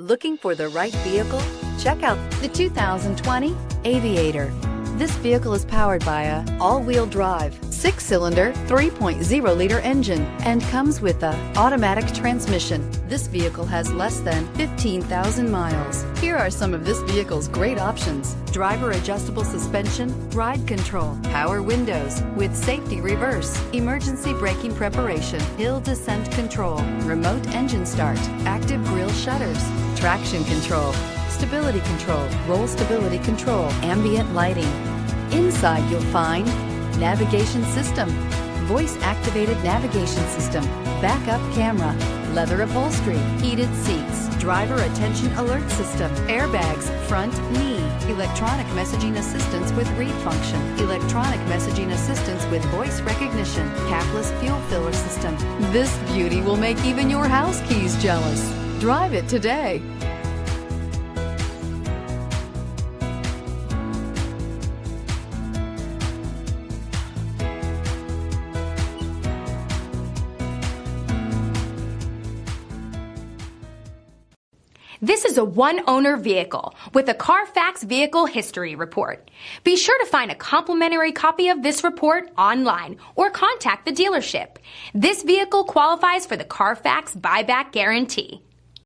Looking for the right vehicle? Check out the 2020 Aviator. This vehicle is powered by a all-wheel drive, 6-cylinder, 3.0-liter engine and comes with a automatic transmission. This vehicle has less than 15,000 miles. Here are some of this vehicle's great options: driver adjustable suspension, ride control, power windows with safety reverse, emergency braking preparation, hill descent control, remote engine start, active grille shutters, traction control, stability control, roll stability control, ambient lighting. Inside you'll find navigation system, voice-activated navigation system, backup camera, leather upholstery, heated seats, driver attention alert system, airbags, front knee, electronic messaging assistance with read function, electronic messaging assistance with voice recognition, capless fuel filler system. This beauty will make even your house keys jealous. Drive it today. This is a one-owner vehicle with a CARFAX Vehicle History Report. Be sure to find a complimentary copy of this report online or contact the dealership. This vehicle qualifies for the CARFAX Buyback Guarantee.